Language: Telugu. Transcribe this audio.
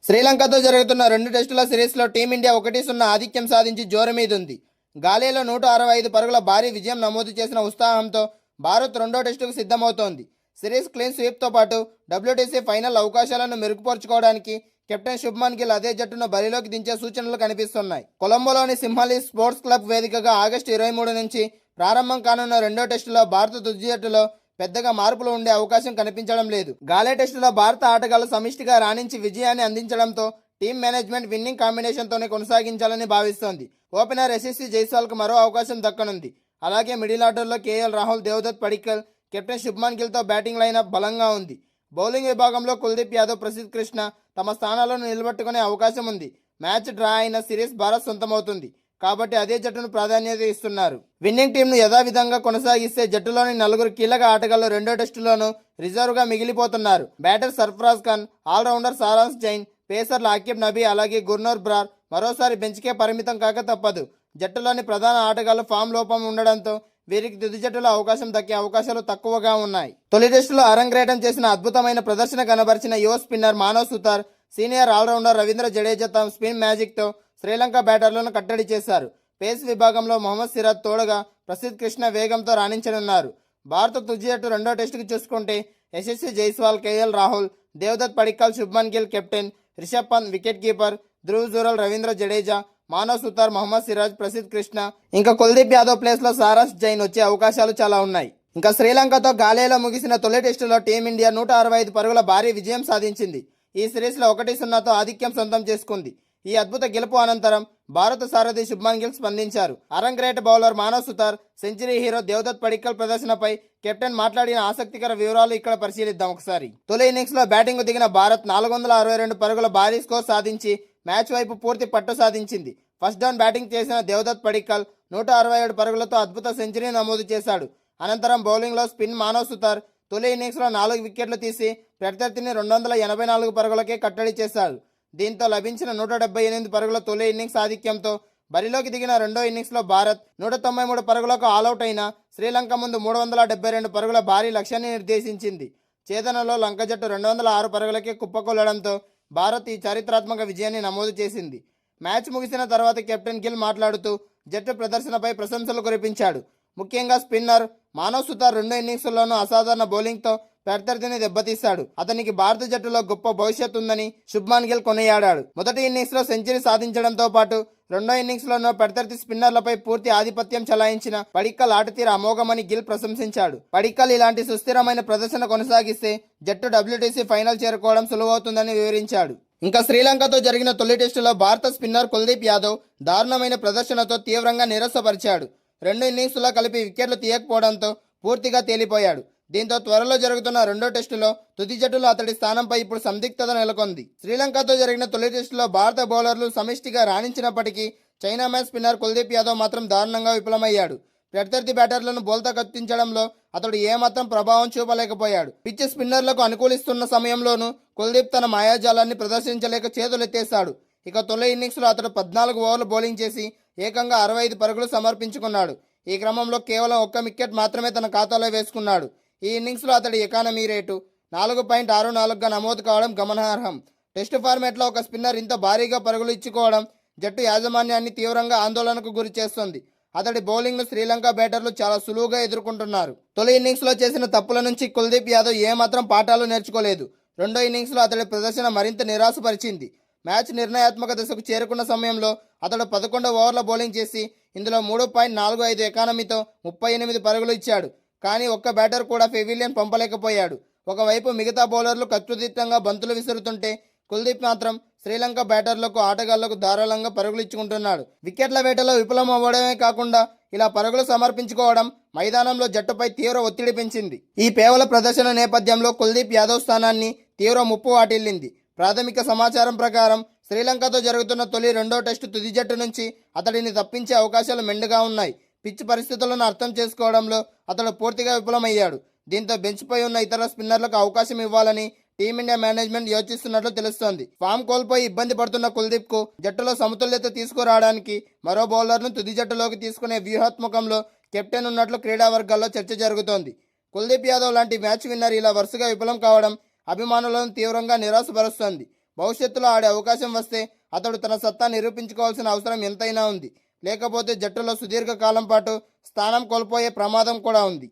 శ్రీలంకతో జరుగుతున్న 2 టెస్టుల సిరీస్లో టీమిండియా 1-0 ఆధిక్యం సాధించి జోరు మీదుంది. గాలేలో 165 పరుగుల భారీ విజయం నమోదు చేసిన ఉత్సాహంతో భారత్ రెండో టెస్టుకు సిద్ధమవుతోంది. సిరీస్ క్లీన్ స్వీప్తో పాటు డబ్ల్యూటీసీ ఫైనల్ అవకాశాలను మెరుగుపరుచుకోవడానికి కెప్టెన్ శుభ్మన్ గిల్ అదే జట్టును బరిలోకి దించే సూచనలు కనిపిస్తున్నాయి. కొలంబోలోని సింహళీ స్పోర్ట్స్ క్లబ్ వేదికగా ఆగస్టు 23 నుంచి ప్రారంభం కానున్న రెండో టెస్టులో భారత తుది జట్టులో పెద్దగా మార్పులు ఉండే అవకాశం కనిపించడం లేదు. గాలే టెస్టులో భారత ఆటగాళ్లు సమిష్టిగా రాణించి విజయాన్ని అందించడంతో టీం మేనేజ్మెంట్ విన్నింగ్ కాంబినేషన్తోనే కొనసాగించాలని భావిస్తోంది. ఓపెనర్ యశస్వి జైస్వాల్కు మరో అవకాశం దక్కనుంది. అలాగే మిడిల్ ఆర్డర్లో కేఎల్ రాహుల్, దేవదత్ పడిక్కల్, కెప్టెన్ శుభ్మన్ గిల్తో బ్యాటింగ్ లైనప్ బలంగా ఉంది. బౌలింగ్ విభాగంలో కుల్దీప్ యాదవ్, ప్రసిద్ కృష్ణ తమ స్థానాలను నిలబెట్టుకునే అవకాశం ఉంది. మ్యాచ్ డ్రా అయిన సిరీస్ భారత్ సొంతమవుతుంది కాబట్టి అదే జట్టును ప్రాధాన్యత ఇస్తున్నారు. విన్నింగ్ టీంను యథావిధంగా కొనసాగిస్తే జట్టులోని 4 కీలక ఆటగాళ్లు రెండో టెస్టులోనూ రిజర్వ్గా మిగిలిపోతున్నారు. బ్యాటర్ సర్ఫరాజ్ ఖాన్, ఆల్రౌండర్ సారాంశ్ జైన్, పేసర్లు ఆకిబ్ నబీ అలాగే గుర్నూర్ బ్రార్ మరోసారి బెంచ్కే పరిమితం కాక తప్పదు. జట్టులోని ప్రధాన ఆటగాళ్లు ఫామ్ లోపం ఉండడంతో వీరికి తుది జట్టులో అవకాశం దక్కే అవకాశాలు తక్కువగా ఉన్నాయి. తొలి టెస్టులో అరంగేట్రం చేసిన అద్భుతమైన ప్రదర్శన కనబరిచిన యువ spinner Manav Suthar, senior allrounder Ravindra Jadeja తమ స్పిన్ మ్యాజిక్తో శ్రీలంక బ్యాటర్లను కట్టడి చేశారు. పేస్ విభాగంలో మొహమ్మద్ సిరాజ్ తోడుగా ప్రసిద్ కృష్ణ వేగంతో రాణించనున్నారు. భారత తుది జట్టు రెండో టెస్టుకు చూసుకుంటే Yashasvi Jaiswal, KL Rahul, Devdutt Padikkal, Shubman Gill captain, Rishabh Pant wicket keeper, Dhruv Jurel, Ravindra Jadeja, Manav Suthar, Mohammed Siraj, Prasidh Krishna ఇంకా కుల్దీప్ యాదవ్ ప్లేస్లో సారాంశ్ జైన్ వచ్చే అవకాశాలు చాలా ఉన్నాయి. ఇంకా శ్రీలంకతో గాలేలో ముగిసిన తొలి టెస్టులో టీమిండియా 165 పరుగుల భారీ విజయం సాధించింది. ఈ సిరీస్లో 1-0తో ఆధిక్యం సొంతం చేసుకుంది. ఈ అద్భుత గెలుపు అనంతరం భారత సారథి శుభ్మన్ గిల్ స్పందించారు. అరంగేట్ bowler Manav Suthar, century hero Devdutt Padikkal ప్రదర్శనపై కెప్టెన్ మాట్లాడిన ఆసక్తికర వివరాలు ఇక్కడ పరిశీలిద్దాం ఒకసారి. తొలి ఇన్నింగ్స్లో బ్యాటింగ్ దిగిన భారత్ 462 పరుగుల భారీ స్కోర్ సాధించి మ్యాచ్ వైపు పూర్తి పట్టు సాధించింది. ఫస్ట్ డౌన్ బ్యాటింగ్ చేసిన దేవదత్ పడిక్కల్ 167 పరుగులతో అద్భుత సెంచరీ నమోదు చేశాడు. అనంతరం బౌలింగ్లో స్పిన్ మానవ్ సుతార్ తొలి ఇన్నింగ్స్లో 4 వికెట్లు తీసి ప్రత్యర్థిని 284 పరుగులకే కట్టడి చేశాడు. దీంతో లభించిన 178 పరుగుల తొలి ఇన్నింగ్స్ ఆధిక్యంతో బరిలోకి దిగిన రెండో ఇన్నింగ్స్లో భారత్ 193 పరుగులకు ఆలౌట్ అయిన శ్రీలంక ముందు 372 పరుగుల భారీ లక్ష్యాన్ని నిర్దేశించింది. ఛేదనలో లంక జట్టు 206 పరుగులకే కుప్పకొల్లడంతో భారత్ ఈ చారిత్రాత్మక విజయాన్ని నమోదు చేసింది. మ్యాచ్ ముగిసిన తర్వాత కెప్టెన్ గిల్ మాట్లాడుతూ జట్టు ప్రదర్శనపై ప్రశంసలు కురిపించాడు. ముఖ్యంగా స్పిన్నర్ మానవ్ సుతార్ రెండో ఇన్నింగ్స్లోనూ అసాధారణ బౌలింగ్తో ప్రత్యర్థిని దెబ్బతీశాడు. అతనికి భారత జట్టులో గొప్ప భవిష్యత్తు ఉందని శుభ్మన్ గిల్ కొనియాడాడు. మొదటి ఇన్నింగ్స్లో సెంచరీ సాధించడంతో పాటు రెండో ఇన్నింగ్స్లోనూ ప్రత్యర్థి స్పిన్నర్లపై పూర్తి ఆధిపత్యం చెలాయించిన పడిక్కల్ ఆటతీర అమోఘమని గిల్ ప్రశంసించాడు. పడిక్కల్ ఇలాంటి సుస్థిరమైన ప్రదర్శన కొనసాగిస్తే జట్టు డబ్ల్యూటీసీ ఫైనల్ చేరుకోవడం సులువవుతుందని వివరించాడు. ఇంకా శ్రీలంకతో జరిగిన తొలి టెస్టులో భారత స్పిన్నర్ కుల్దీప్ యాదవ్ దారుణమైన ప్రదర్శనతో తీవ్రంగా నిరాశపరిచాడు. రెండు ఇన్నింగ్స్లో కలిపి వికెట్లు తీయకపోవడంతో పూర్తిగా తేలిపోయాడు. దీంతో త్వరలో జరుగుతున్న రెండో టెస్టులో తుది జట్టులో అతడి స్థానంపై ఇప్పుడు సందిగ్ధత నెలకొంది. శ్రీలంకతో జరిగిన తొలి టెస్టులో భారత బౌలర్లు సమిష్టిగా రాణించినప్పటికీ chinaman spinner Kuldeep Yadav మాత్రం దారుణంగా విఫలమయ్యాడు. ప్రత్యర్థి బ్యాటర్లను బోల్తా కత్తించడంలో అతడు ఏమాత్రం ప్రభావం చూపలేకపోయాడు. పిచ్ స్పిన్నర్లకు అనుకూలిస్తున్న సమయంలోనూ కుల్దీప్ తన మాయాజాలాన్ని ప్రదర్శించలేక చేతులెత్తేశాడు. ఇక తొలి ఇన్నింగ్స్లో అతడు 14 ఓవర్లు బౌలింగ్ చేసి ఏకంగా 65 పరుగులు సమర్పించుకున్నాడు. ఈ క్రమంలో కేవలం 1 వికెట్ మాత్రమే తన ఖాతాలో వేసుకున్నాడు. ఈ ఇన్నింగ్స్లో అతడి ఎకానమీ రేటు 4.64గా నమోదు కావడం గమనార్హం. టెస్టు ఫార్మాట్లో ఒక స్పిన్నర్ ఇంత భారీగా పరుగులు ఇచ్చుకోవడం జట్టు యాజమాన్యాన్ని తీవ్రంగా ఆందోళనకు గురి చేస్తోంది. అతడి బౌలింగ్ను శ్రీలంక బ్యాటర్లు చాలా సులువుగా ఎదుర్కొంటున్నారు. తొలి ఇన్నింగ్స్లో చేసిన తప్పుల నుంచి కుల్దీప్ యాదవ్ ఏమాత్రం పాఠాలు నేర్చుకోలేదు. రెండో ఇన్నింగ్స్లో అతడి ప్రదర్శన మరింత నిరాశపరిచింది. మ్యాచ్ నిర్ణయాత్మక దశకు చేరుకున్న సమయంలో అతడు 11 ఓవర్ల బౌలింగ్ చేసి ఇందులో 3.45 ఎకానమీతో 38 పరుగులు ఇచ్చాడు. కానీ ఒక్క బ్యాటర్ కూడా పెవిలియన్ పంపలేకపోయాడు. ఒకవైపు మిగతా బౌలర్లు కట్టుదిట్టంగా బంతులు విసురుతుంటే కుల్దీప్ మాత్రం శ్రీలంక బ్యాటర్లకు ఆటగాళ్లకు ధారాళంగా పరుగులు ఇచ్చుకుంటున్నాడు. వికెట్ల వేటలో విఫలం అవ్వడమే కాకుండా ఇలా పరుగులు సమర్పించుకోవడం మైదానంలో జట్టుపై తీవ్ర ఒత్తిడి పెంచింది. ఈ పేవల ప్రదర్శన నేపథ్యంలో కుల్దీప్ యాదవ్ స్థానాన్ని తీవ్ర ముప్పు వాటిల్లింది. ప్రాథమిక సమాచారం ప్రకారం శ్రీలంకతో జరుగుతున్న తొలి రెండో టెస్టు తుది జట్టు నుంచి అతడిని తప్పించే అవకాశాలు మెండుగా ఉన్నాయి. పిచ్ పరిస్థితులను అర్థం చేసుకోవడంలో అతడు పూర్తిగా విఫలమయ్యాడు. దీంతో బెంచ్పై ఉన్న ఇతర స్పిన్నర్లకు అవకాశం ఇవ్వాలని టీమిండియా మేనేజ్మెంట్ యోచిస్తున్నట్లు తెలుస్తోంది. ఫామ్ కోల్పోయి ఇబ్బంది పడుతున్న కుల్దీప్కు జట్టులో సమతుల్యత తీసుకురావడానికి మరో బౌలర్ను తుది జట్టులోకి తీసుకునే వ్యూహాత్మకంలో కెప్టెన్ ఉన్నట్లు క్రీడా వర్గాల్లో చర్చ జరుగుతోంది. కుల్దీప్ యాదవ్ లాంటి మ్యాచ్ విన్నర్ ఇలా వరుసగా విఫలం కావడం అభిమానులను తీవ్రంగా నిరాశపరుస్తోంది. భవిష్యత్తులో ఆడే అవకాశం వస్తే అతడు తన సత్తా నిరూపించుకోవాల్సిన అవసరం ఎంతైనా ఉంది. లేకపోతే జట్టులో సుదీర్ఘకాలం పాటు స్థానం కోల్పోయే ప్రమాదం కూడా ఉంది.